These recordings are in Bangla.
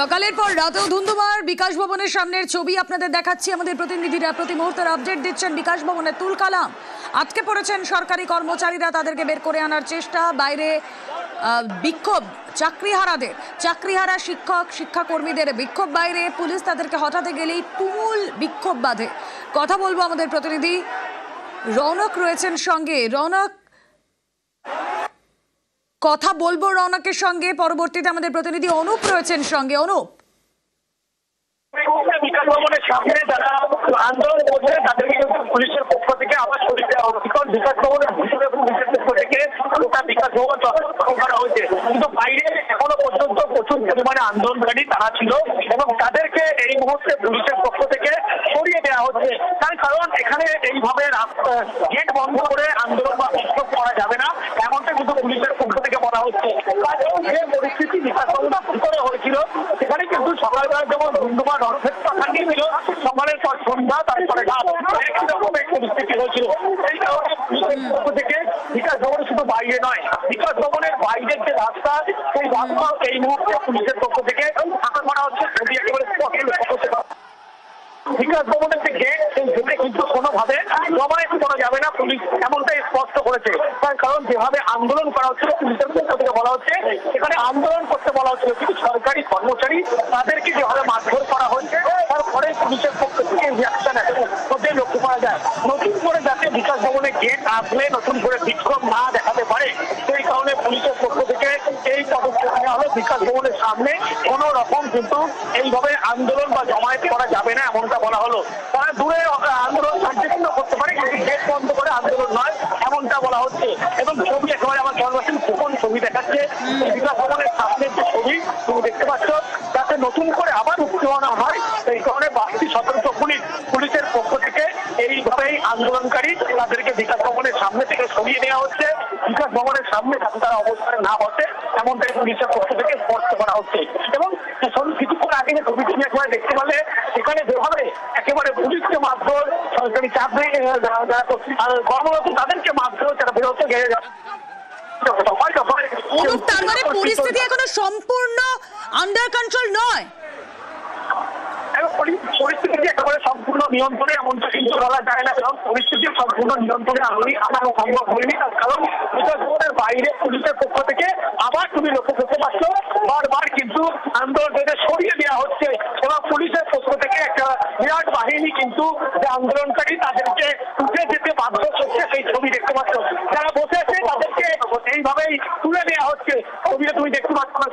সকালের পর রাতেও ধুন্ধুমার বিকাশ ভবনের সামনের ছবি আপনাদের দেখাচ্ছি। আমাদের প্রতিনিধিরা প্রতি মুহূর্তের আপডেট দিচ্ছেন। বিকাশ ভবনের তুলকালাম আটকে পড়েছেন সরকারি কর্মচারীরা, তাদেরকে বের করে আনার চেষ্টা। বাইরে বিক্ষোভ চাকরিহারা শিক্ষক শিক্ষাকর্মীদের বিক্ষোভ বাইরে, পুলিশ তাদেরকে হটাতে গেলেই তুমুল বিক্ষোভ বাঁধে। কথা বলবো আমাদের প্রতিনিধি রৌনক রয়েছেন সঙ্গে। রৌনক, কথা বলবো রৌনকের সঙ্গে, পরবর্তীতে আমাদের প্রতিনিধি অনুপ রয়েছেন সঙ্গে। অনুপ, বিকাশ ভবনের সামনে যারা আন্দোলন করছে তাদেরকে কিন্তু পুলিশের পক্ষ থেকে আবার সরিয়ে দেওয়া হচ্ছে। কারণ বিকাশ ভবনের ভিতরে পুলিশের পক্ষ থেকে গোটা বিকাশ ভবন চত্বর করা হয়েছে, কিন্তু বাইরে এখনো পর্যন্ত প্রচুর পরিমাণে আন্দোলনকারী তারা ছিল এবং তাদেরকে এই মুহূর্তে পুলিশের পক্ষ থেকে সরিয়ে দেওয়া হচ্ছে। তার কারণ এখানে এইভাবে গেট বন্ধ করে আন্দোলন বা বিক্ষোভ করা যাবে না, এমনটা কিন্তু পুলিশের পক্ষ থেকে বলা হচ্ছে। যে পরিস্থিতি বিকাশ ভবনের ভিতরে হয়েছিল সেখানে কিন্তু সকালবেলা যেমন ধুন্ধুমা রণক্ষেত্র ছিল, সকালের পর সন্ধ্যা, তারপরে রাত, একই রকমের পরিস্থিতি হয়েছিল। এই কারণে পুলিশের পক্ষ থেকে বিকাশ ভবন শুধু বাইরে নয়, বিকাশ ভবনের বাইরের যে রাস্তা সেই রাস্তা এই মুহূর্তে পুলিশের পক্ষ থেকে ফাঁকা করা হচ্ছে। ছবি একেবারে বিকাশ ভবনের যে গেট সেই গেটে কিন্তু কোনোভাবে জমায়েত করা যাবে না, পুলিশ এমনটাই স্পষ্ট করেছে। তার কারণ যেভাবে আন্দোলন করা হচ্ছে পুলিশের পক্ষ থেকে বলা হচ্ছে এখানে আন্দোলন করতে বলা হচ্ছিল, কিন্তু সরকারি কর্মচারী তাদেরকে যেভাবে মারধর করা হচ্ছে তারপরে পুলিশের পক্ষ থেকে রিয়াকশন মধ্যে লক্ষ্য করা যায়। নতুন করে যাতে বিকাশ ভবনে গেট আসলে নতুন করে বিক্ষোভ না দেখাতে পারে সেই কারণে পুলিশের পক্ষ থেকে এই পদক্ষেপ নেওয়া হলো। বিকাশ ভবনের সামনে কোন রকম কিন্তু এইভাবে আন্দোলন বা জমায়েত করা যাবে না এমনটা বলা হলো। তারা দূরে আন্দোলন শান্তিপূর্ণ করতে পারে, কিন্তু গেট বন্ধ করে আন্দোলন নয় এমনটা বলা হচ্ছে। এবং ছবি একেবারে আমার জন্মদিন গোপন ছবি দেখাচ্ছে বিকাশ ভবনের সামনের যে ছবি তুমি দেখতে পাচ্ছ, যাতে নতুন করে আবার উত্তেজনা হয় সেই কারণে বাড়তি সতর্ক পুলিশের পক্ষ থেকে এইভাবেই আন্দোলনকারী তাদেরকে বিকাশ ভবনের সামনে থেকে সরিয়ে নেওয়া হচ্ছে। বিকাশ ভবনের সামনে যাতে তারা অবস্থানে না বসে এমনটাই পুলিশের পক্ষ থেকে স্পষ্ট করা হচ্ছে। এবং কিছুক্ষণ আগে যে ছবি তুমি একবার দেখতে পেলে সেখানে যেভাবে একেবারে পুলিশকে মারধর, সরকারি চাকরি যারা কর্মরত তাদেরকে মারধর, যারা বেরোতে গেলে তার মানে পরিস্থিতি এখনো সম্পূর্ণ আন্ডার কন্ট্রোল নয়। পরিস্থিতি একেবারে সম্পূর্ণ নিয়ন্ত্রণে এমনটা কিন্তু বলা যায় না, কারণ পরিস্থিতি সম্পূর্ণ নিয়ন্ত্রণে আনা সম্ভব হয়নি। তার কারণ বিকাশ ভবনের বাইরে পুলিশের পক্ষ থেকে আবার তুমি লক্ষ্য করতে পারছো বারবার কিন্তু আন্দোলনকারীদের সরিয়ে দেওয়া হচ্ছে এবং পুলিশের পক্ষ থেকে একটা বিরাট বাহিনী কিন্তু যে আন্দোলনকারী তাদেরকে উঠে যেতে বাধ্য করছে সেই ছবি দেখতে পাচ্ছ। যারা বসে আছে তাদেরকে এইভাবেই তুলে দেওয়া হচ্ছে। ছবিটা তুমি দেখতে পাচ্ছ না,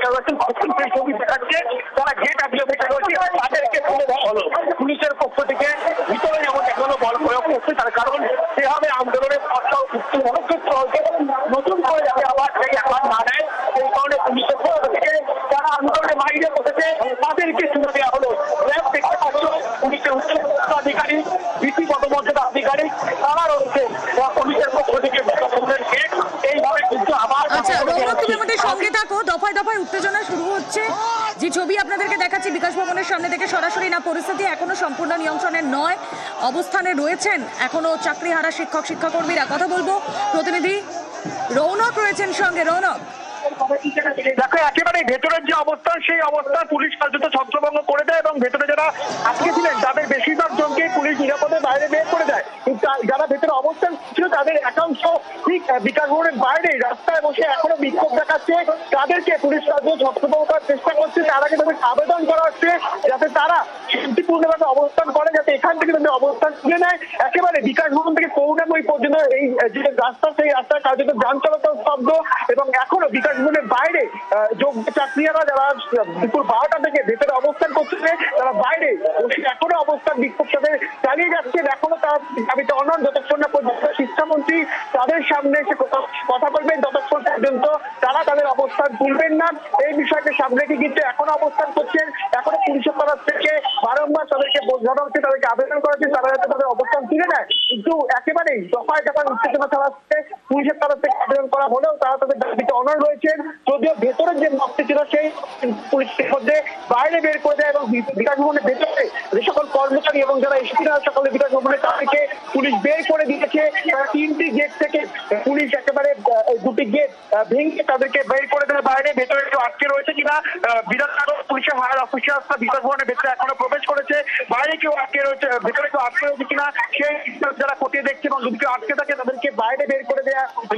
সেই ছবি দেখাচ্ছে যারা গেট আগলে বেঁচে রয়েছে তাদেরকে তুলে দেওয়া হলো। পুলিশের পক্ষ থেকে ভিতরে যেমন এখনো বল প্রয়োগ করছে, তার কারণ সেভাবে আন্দোলনের পথটাও রণক্ষেত্র হয়েছে, নতুন করে যাতে আবার সেই আবার না দেয় সেই কারণে পুলিশের পক্ষ থেকে যারা আন্দোলনের বাইরে বসেছে তাদেরকে তুলে দেওয়া হলো। দেখতে পাচ্ছ পুলিশের উচ্চ আধিকারিক, বিপি পদমর্যাদা আধিকারিক তারা রয়েছে পুলিশের পক্ষ থেকে এইভাবে কিন্তু আবার। আচ্ছা রৌনক, তুমি আমাদের সঙ্গে থাকো। দফায় দফায় উত্তেজনা শুরু হচ্ছে। যে ছবি আপনাদেরকে দেখাচ্ছি বিকাশ ভবনের সামনে থেকে সরাসরি, না পরিস্থিতি এখনো সম্পূর্ণ নিয়ন্ত্রণের নয়, অবস্থানে রয়েছেন এখনো চাকরিহারা শিক্ষক শিক্ষাকর্মীরা। কথা বলবো প্রতিনিধি রৌনক রয়েছেন সঙ্গে। রৌনক, দেখো একেবারে ভেতরের যে অবস্থান সেই অবস্থান পুলিশ কার্যত ছত্রভঙ্গ করে দেয় এবং ভেতরে যারা আটকে ছিলেন তাদের বেশিরভাগ জনকে পুলিশ নিরাপদে বাইরে বের করে দেয়। যারা ভেতরে অবস্থান ছিল তাদের একাংশ ঠিক বিকাশ ভবনের বাইরে রাস্তায় বসে এখনো বিক্ষোভ দেখাচ্ছে, তাদেরকে পুলিশ কার্য ছত্রভঙ্গ করার চেষ্টা করছে। তার আগে তাদের আবেদন করা হচ্ছে যাতে তারা শান্তিপূর্ণভাবে অবস্থান করে, যাতে এখান থেকে তাদের অবস্থান তুলে নেয়। একেবারে বিকাশ ভবন থেকে করুণাময়ী পর্যন্ত এই যে রাস্তা সেই রাস্তার কার্যত যান চলাচল স্তব্ধ এবং এখনো বিকাশ ভবনের বাইরে যোগ্য চাকরিয়ারা যারা দুপুর 12টা থেকে ভেতরে অবস্থান করছে তারা বাইরে এখনো অবস্থান বিক্ষোভ তাদের চালিয়ে যাচ্ছেন। এখনো তার দাবিতে অনড় যতক্ষণ না পর্যন্ত শিক্ষামন্ত্রী তাদের সামনে এসে কথা বলবেন ততক্ষণ পর্যন্ত তারা তাদের অবস্থান তুলবেন না। এই বিষয়কে সামনে রেখে কিন্তু এখনো অবস্থান করছেন। এখনো পুলিশের তরফ থেকে বারংবার তাদেরকে বোঝানো হচ্ছে, তাদেরকে আবেদন করা হচ্ছে তারা যাতে তাদের অবস্থান তুলে নেয়, কিন্তু একেবারেই দফায় দফায় উত্তেজনা চালাচ্ছে। পুলিশের তরফ থেকে আবেদন করা হলেও তারা তাদের দাবিতে অনড় রয়েছেন। যদিও ভেতরের যে মক্তি ছিল সেই কিন্তু পুলিশের মধ্যে বাইরে বের করে দেয় এবং বিকাশ ভবনের ভেতরে যে সকল কর্মচারী এবং যারা এসেছিল সকলে বিকাশ ভবনে তাদেরকে পুলিশ বের করে দিয়েছে। তিনটি গেট থেকে পুলিশ একেবারে দুটি গেট ভেঙে তাদেরকে বের করে দেয় বাইরে। ভেতরে কেউ আটকে রয়েছে কিনা বিধাননগর পুলিশের হায়ার অফিসাররা বিকাশ ভবনের ভেতরে এখনো প্রবেশ করেছে, বাইরে কেউ আটকে রয়েছে, ভেতরে কেউ আটকে রয়েছে কিনা সেই যারা খতিয়ে দেখছে এবং যদি কেউ আটকে থাকে তাদেরকে বাইরে বের করে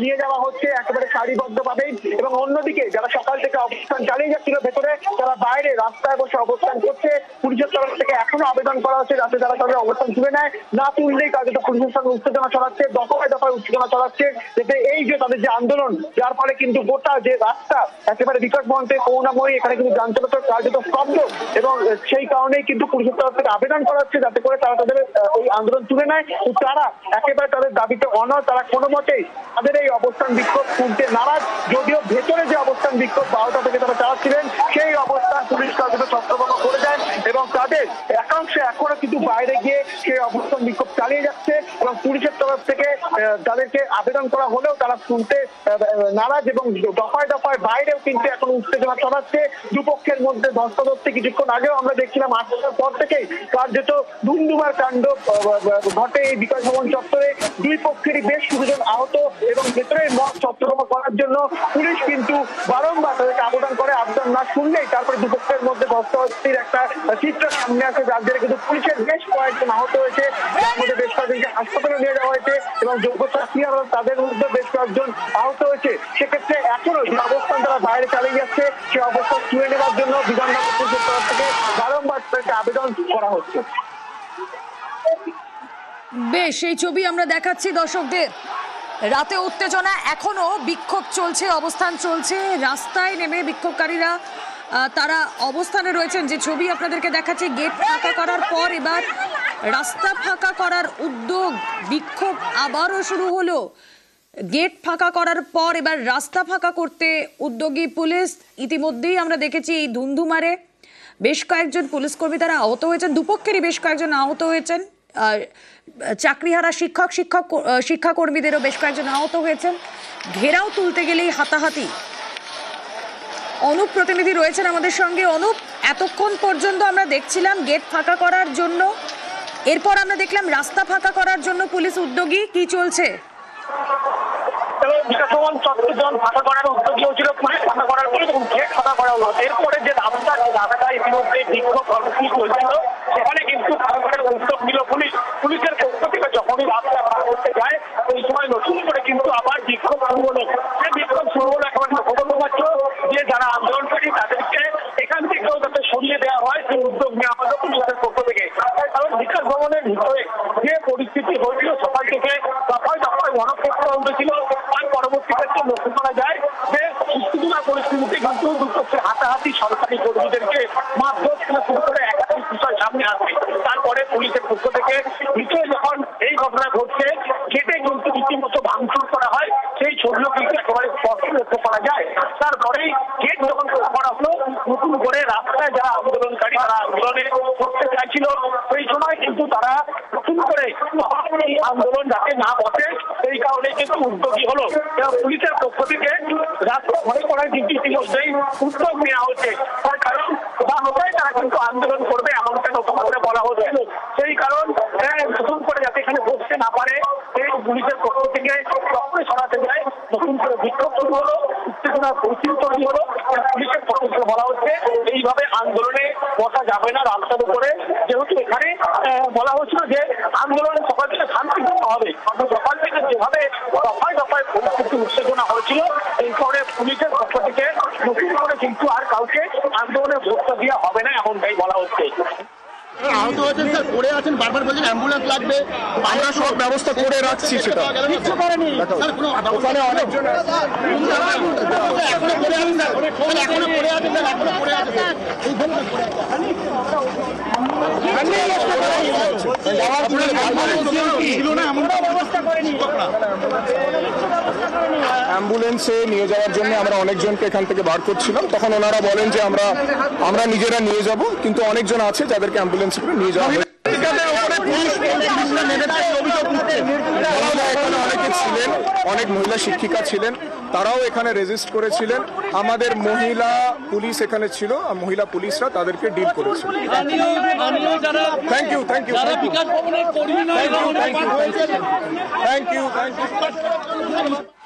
নিয়ে যাওয়া হচ্ছে একেবারে সারিবদ্ধভাবে। এবং অন্যদিকে যারা সকাল থেকে অবস্থান চালিয়ে যাচ্ছিল ভেতরে, তারা বাইরে রাস্তায় বসে অবস্থান করছে। পুলিশের তরফ থেকে এখনো আবেদন করা হচ্ছে যাতে তারা তাদের অবস্থান তুলে নেয়, না তুললেই কার্যত পুলিশের সঙ্গে উত্তেজনা ছড়াচ্ছে, দফায় দফায় উত্তেজনা ছড়াচ্ছে, যাতে এই যে তাদের যে আন্দোলন, যার ফলে কিন্তু গোটা যে রাস্তা একেবারে বিকাশ ভবন থেকে করুণাময়ী, এখানে কিন্তু যান চলাচল কার্যত স্তব্ধ। এবং সেই কারণেই কিন্তু পুলিশের তরফ থেকে আবেদন করা হচ্ছে যাতে করে তারা তাদের এই আন্দোলন তুলে নেয়। তারা একেবারে তাদের দাবিতে অনড়, তারা কোনো মতেই তাদের এই অবস্থান বিক্ষোভ তুলতে নারাজ। যদিও ভেতরে যে অবস্থান বিক্ষোভ 12টা থেকে তারা চালাচ্ছিলেন, সেই অবস্থান পুলিশ কার্যত ছত্রভঙ্গ করে দেন এবং তাদের একাংশ এখনো কিন্তু বাইরে গিয়ে সেই অবস্থান বিক্ষোভ চালিয়ে যাচ্ছে। এবং পুলিশের তরফ থেকে তাদেরকে আবেদন করা হলেও তারা শুনতে নারাজ এবং দফায় দফায় বাইরেও কিন্তু এখন উত্তেজনা ছড়াচ্ছে। দুপক্ষের মধ্যে ধস্তাধস্তি কিছুক্ষণ আগেও আমরা দেখছিলাম 8টার পর থেকেই কার্যত ধুমধুমার কাণ্ড ঘটে এই বিকাশ ভবন চত্বরে। দুই পক্ষেরই বেশ কিছুজন আহত এবং ভেতরে মত ছত্রভঙ্গ করার জন্য পুলিশ কিন্তু বারংবার তাদেরকে আবেদন করে। আবেদন না শুনলেই তারপরে দুপক্ষের মধ্যে ধস্তাধস্তির একটা চিত্র সামনে আসে, যার জেরে কিন্তু পুলিশের বেশ কয়েকজন আহত হয়েছে, যার মধ্যে বেশ কয়েকজনকে হাসপাতালে নিয়ে যাওয়া হয়েছে এবং যোগ্য শাস্তি তাদের মধ্যে বেশ কয়েকজন আহত হয়েছে। সেক্ষেত্রে এখনো যে অবস্থান তারা বাইরে চালিয়ে যাচ্ছে, সেই অবস্থান তুলে নেওয়ার জন্য বিধাননগর পুলিশের তরফ থেকে বারংবার তাদেরকে আবেদন করা হচ্ছে। বেশ, এই ছবি আমরা দেখাচ্ছি দর্শকদের। রাতে উত্তেজনা, এখনো বিক্ষোভ চলছে, অবস্থান চলছে, রাস্তায় নেমে বিক্ষোভকারীরা তারা অবস্থানে রয়েছেন। যে ছবি আপনাদেরকে দেখাচ্ছে, গেট ফাঁকা করার পর এবার রাস্তা ফাঁকা করার উদ্যোগ, বিক্ষোভ আবারও শুরু হলো। গেট ফাঁকা করার পর এবার রাস্তা ফাঁকা করতে উদ্যোগী পুলিশ। ইতিমধ্যেই আমরা দেখেছি এই ধুন্ধুমারে বেশ কয়েকজন পুলিশ কর্মী তারা আহত হয়েছেন, দুপক্ষেরই বেশ কয়েকজন আহত হয়েছেন। চাকরিহারা শিক্ষাকর্মীদেরও বেশ কয়েকজন আহত হয়েছেন। ঘেরাও তুলতে গেলেই হাতাহাতি। অনুপ প্রতিনিধি রয়েছেন আমাদের সঙ্গে। অনুপ, এতক্ষণ পর্যন্ত আমরা দেখছিলাম গেট ফাঁকা করার জন্য, এরপর আমরা দেখলাম রাস্তা ফাঁকা করার জন্য পুলিশ উদ্যোগী, কি চলছে? বিকাশ ভবন চত্বর যখন ফাঁকা করার উদ্যোগী হয়েছিল পুলিশ, ফাঁকা করার পরে গেট ফাঁকা করা হলো। এরপরে যে রাস্তাটা ইতিমধ্যে বিক্ষোভ কর্মসূচি চলছিল, সেখানে কিন্তু ফাঁকা করার উদ্যোগ নিল পুলিশ। পুলিশের পক্ষ থেকে যখনই রাস্তা ফাঁকা করতে যায়, ওই সময় নতুন করে কিন্তু আবার বিক্ষোভ শুরু হলো। সেই বিক্ষোভ শুরু হলো একেবারে লক্ষ্যমাত্র যে যারা আন্দোলনকারী তাদেরকে এখান থেকেও যাতে সরিয়ে দেওয়া হয়, সেই উদ্যোগ নেওয়া হলো পুলিশের পক্ষ থেকে। কারণ বিকাশ ভবনের ভিতরে যে পরিস্থিতি হয়েছিল সকাল থেকে, দফায় দফায় গণপ্রস্থান উঠেছিল, তার পরবর্তী ক্ষেত্রে লক্ষ্য করা যায় যে উত্তেজনা পরিস্থিতিতে কিন্তু দুপক্ষের হাতাহাতি, সরকারি কর্মীদেরকে মারধর থেকে শুরু করে একাধিক বিষয় সামনে আসে। তারপরে পুলিশের পক্ষ থেকে ভিতরে যখন এই ঘটনা ঘটছে, গেটে কিন্তু রীতিমতো ভাঙচুর করা হয়, সেই ছবিও কিন্তু একেবারে স্পষ্ট লক্ষ্য করা যায়। তারপরেই গেট যখন করা হলো, নতুন করে রাস্তায় যারা আন্দোলনকারী তারা আন্দোলনে করতে চাইছিল, সেই সময় কিন্তু তারা নতুন করে এই আন্দোলন যাতে না বসে সেই কারণে কিন্তু উদ্যোগী হলো। পুলিশের পক্ষ থেকে রাস্তা ভয় করার কিন্তু ইতিমধ্যেই উদ্যোগ নেওয়া হচ্ছে। তার কারণ কোথায় তারা কিন্তু আন্দোলন করবে এমনটা নতুন করে বলা হচ্ছিল। সেই কারণ নতুন করে যাতে এখানে বসতে না পারে, সেই পুলিশের পক্ষ থেকে চক্রে সরাতে যায়, নতুন করে বিক্ষোভ শুরু হলো, উত্তেজনার পরিস্থিতি তৈরি হলো। পুলিশের পক্ষ থেকে বলা হচ্ছে এইভাবে আন্দোলনে বসা যাবে না রাস্তার উপরে, যেহেতু এখানে বলা হচ্ছিল যে আন্দোলনে সকাল থেকে শান্তিপূর্ণ হবে। সকাল থেকে যেভাবে দফায় দফায় পরিস্থিতি উত্তেজনা হয়েছিল, এই কারণে পুলিশের পক্ষ থেকে নতুন করে কিন্তু আর কাউকে আন্দোলনে বসতে দেওয়া হবে না, এমনটাই বলা হচ্ছে। আহত হয়েছেন স্যার, পড়ে আছেন, বারবার বলছেন অ্যাম্বুলেন্স লাগবে, আমরা সব ব্যবস্থা করে রাখছি। সেটা কিচ্ছু করেনি স্যার, কোনো ওখানে অনেকজন এখনো পড়ে আছেন স্যার, এখনো পড়ে আছেন স্যার, এখনো পড়ে আছেন স্যার। অ্যাম্বুলেন্সে নিয়ে যাওয়ার জন্য আমরা অনেকজনকে এখান থেকে বার করছিলাম, তখন ওনারা বলেন যে আমরা নিজেরা নিয়ে যাব, কিন্তু অনেকজন আছে যাদেরকে অ্যাম্বুলেন্সে করে নিয়ে যাওয়া হয়। অনেকে ছিলেন, অনেক মহিলা শিক্ষিকা ছিলেন, তারাও এখানে রেজিস্ট করেছিলেন। আমাদের মহিলা পুলিশ এখানে ছিল, মহিলা পুলিশরা তাদেরকে ডিল করেছিল। Thank you, thank you, thank you, thank you, thank you.